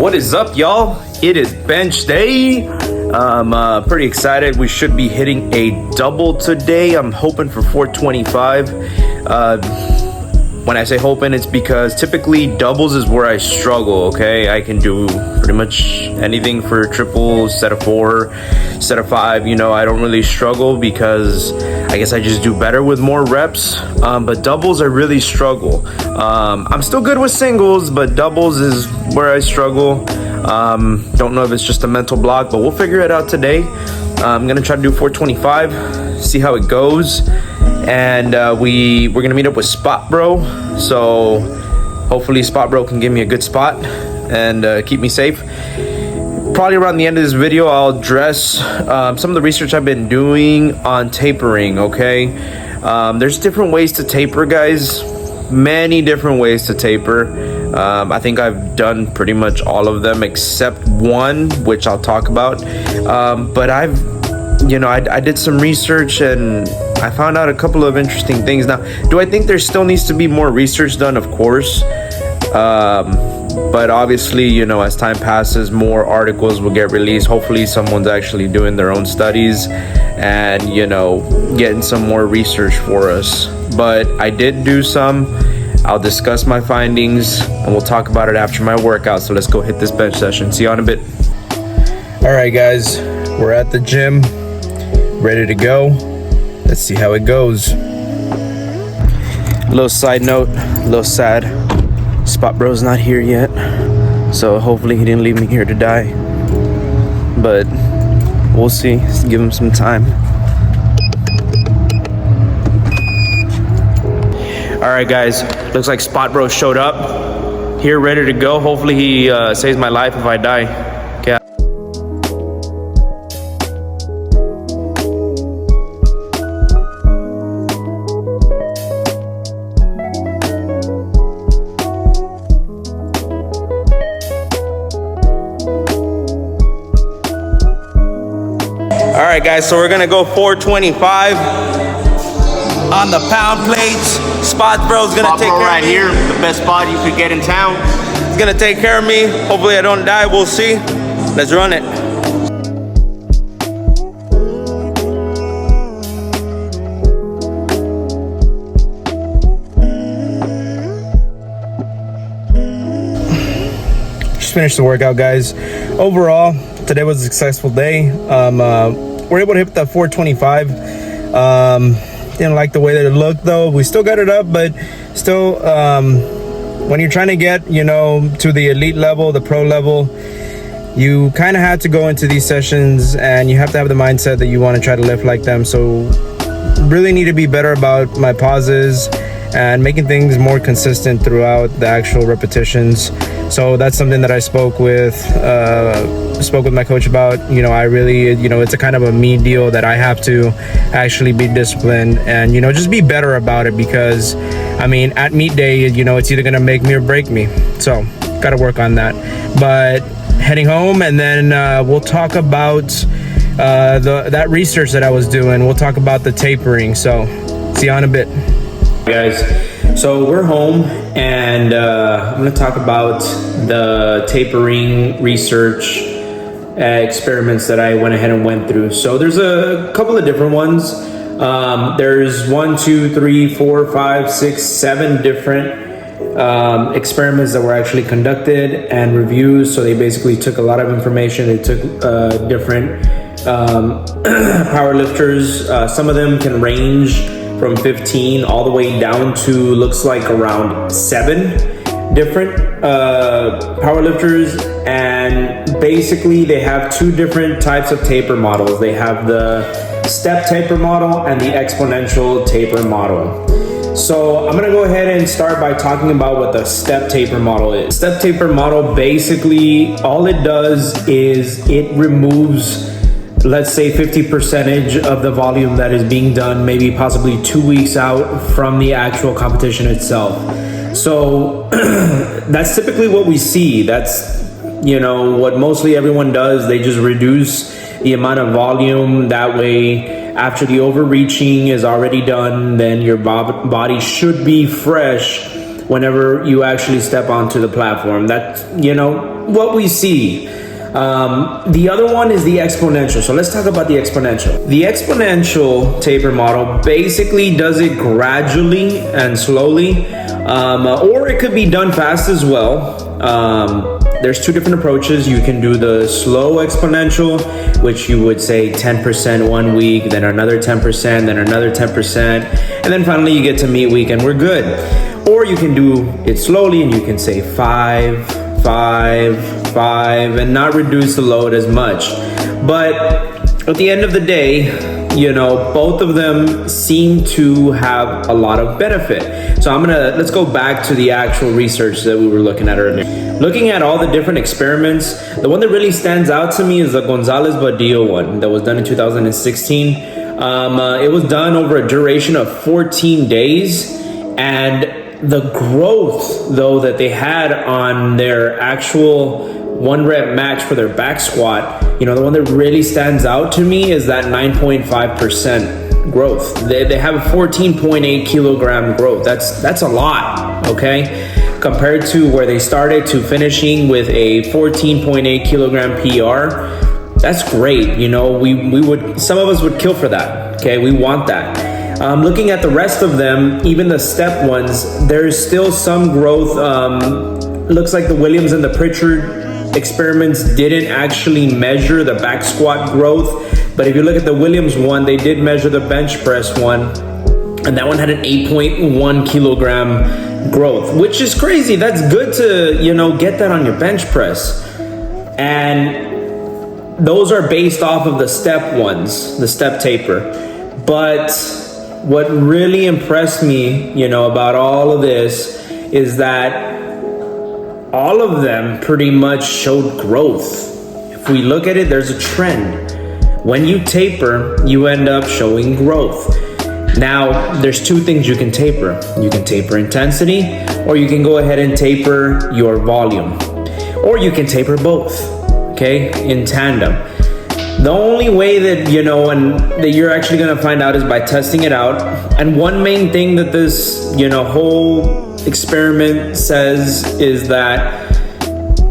What is up, y'all? It is bench day. I'm pretty excited. We should be hitting a double today. I'm hoping for 425. When I say hoping, it's because typically doubles is where I struggle, okay? I can do pretty much anything for triples, set of 4, set of 5. You know, I don't really struggle because I guess I just do better with more reps. But doubles, I really struggle. I'm still good with singles, but doubles is where I struggle. Don't know if it's just a mental block, but we'll figure it out today. I'm gonna try to do 425, see how it goes. And we're gonna meet up with Spot Bro, so hopefully Spot Bro can give me a good spot and keep me safe. Probably around the end of this video, I'll address some of the research I've been doing on tapering, okay? There's different ways to taper, guys. Many different ways to taper. I think I've done pretty much all of them except one, which I'll talk about. But I did some research and I found out a couple of interesting things. Now, do I think there still needs to be more research done? Of course. But obviously, you know, as time passes, more articles will get released. Hopefully someone's actually doing their own studies and, you know, getting some more research for us. But I did do some. I'll discuss my findings and we'll talk about it after my workout. So let's go hit this bench session. See you in a bit. All right, guys, we're at the gym, ready to go. Let's see how it goes. A little side note, a little sad. Spot Bro's not here yet, so hopefully he didn't leave me here to die. But we'll see. Let's give him some time. All right, guys. Looks like Spot Bro showed up. Here, ready to go. Hopefully he saves my life if I die. Okay. All right, guys, so we're gonna go 425 on the pound plates. Spot Bro's gonna take care right of me. here, the best spot you could get in town. He's gonna take care of me. Hopefully I don't die, we'll see. Let's run it. Just finished the workout, guys. Overall, today was a successful day. We're able to hit that 425. Didn't like the way that it looked, though. We still got it up, but still, when you're trying to get, you know, to the elite level, the pro level, you kind of have to go into these sessions and you have to have the mindset that you want to try to lift like them. So really need to be better about my pauses and making things more consistent throughout the actual repetitions. So that's something that I spoke with my coach about. You know, I really, you know, it's a kind of a me deal that I have to actually be disciplined and, you know, just be better about it, because I mean, at meet day, you know, it's either gonna make me or break me. So gotta work on that. But heading home, and then we'll talk about that research that I was doing. We'll talk about the tapering. So see you in a bit. Guys, so we're home and I'm going to talk about the tapering research experiments that I went ahead and went through. So there's a couple of different ones. There's 1, 2, 3, 4, 5, 6, 7 different experiments that were actually conducted and reviewed. So they basically took a lot of information. They took different power lifters. Some of them can range from 15 all the way down to looks like around 7 different powerlifters, and basically they have 2 different types of taper models. They have the step taper model and the exponential taper model. So I'm gonna go ahead and start by talking about what the step taper model is. Step taper model, basically all it does is it removes, let's say, 50% of the volume that is being done, maybe possibly 2 weeks out from the actual competition itself. So that's typically what we see. That's, you know, what mostly everyone does. They just reduce the amount of volume. That way, after the overreaching is already done, then your body should be fresh whenever you actually step onto the platform. That, you know, what we see. The other one is the exponential. So let's talk about the exponential. The exponential taper model basically does it gradually and slowly, or it could be done fast as well. There's two different approaches. You can do the slow exponential, which you would say 10% 1 week, then another 10%, then another 10%, and then finally you get to meet week and we're good. Or you can do it slowly and you can say 5, 5, 5, and not reduce the load as much. But at the end of the day, both of them seem to have a lot of benefit. So let's go back to the actual research that we were looking at earlier. Looking at all the different experiments, the one that really stands out to me is the Gonzalez-Badillo one that was done in 2016. It was done over a duration of 14 days, and the growth though that they had on their actual 1 rep max for their back squat, the one that really stands out to me is that 9.5% growth. They have a 14.8 kilogram growth. That's a lot, okay? Compared to where they started to finishing with a 14.8 kilogram PR. That's great. Some of us would kill for that. Okay, we want that. Looking at the rest of them, even the step ones, there's still some growth. Looks like the Williams and the Pritchard experiments didn't actually measure the back squat growth, but if you look at the Williams one, they did measure the bench press one, and that one had an 8.1 kilogram growth, which is crazy. That's good to get that on your bench press. And those are based off of the step ones, the step taper. But what really impressed me about all of this is that all of them pretty much showed growth. If we look at it, there's a trend. When you taper, you end up showing growth. Now, there's two things you can taper. You can taper intensity, or you can go ahead and taper your volume. Or you can taper both, okay, in tandem. The only way that, that you're actually gonna find out is by testing it out. And one main thing that this, whole experiment says is that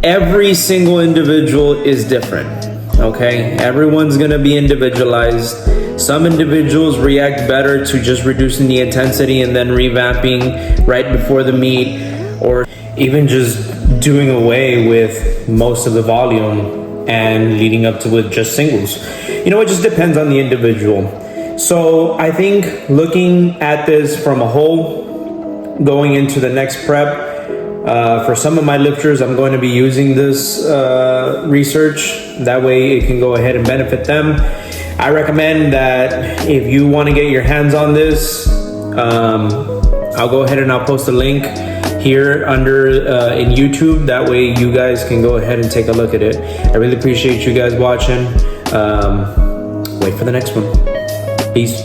every single individual is different, okay? Everyone's gonna be individualized. Some individuals react better to just reducing the intensity and then revamping right before the meet, or even just doing away with most of the volume and leading up to with just singles. It just depends on the individual. So I think looking at this from a whole, going into the next prep, for some of my lifters, I'm going to be using this research. That way it can go ahead and benefit them. I recommend that if you want to get your hands on this, I'll go ahead and I'll post a link here under in YouTube. That way you guys can go ahead and take a look at it. I really appreciate you guys watching. Wait for the next one. Peace.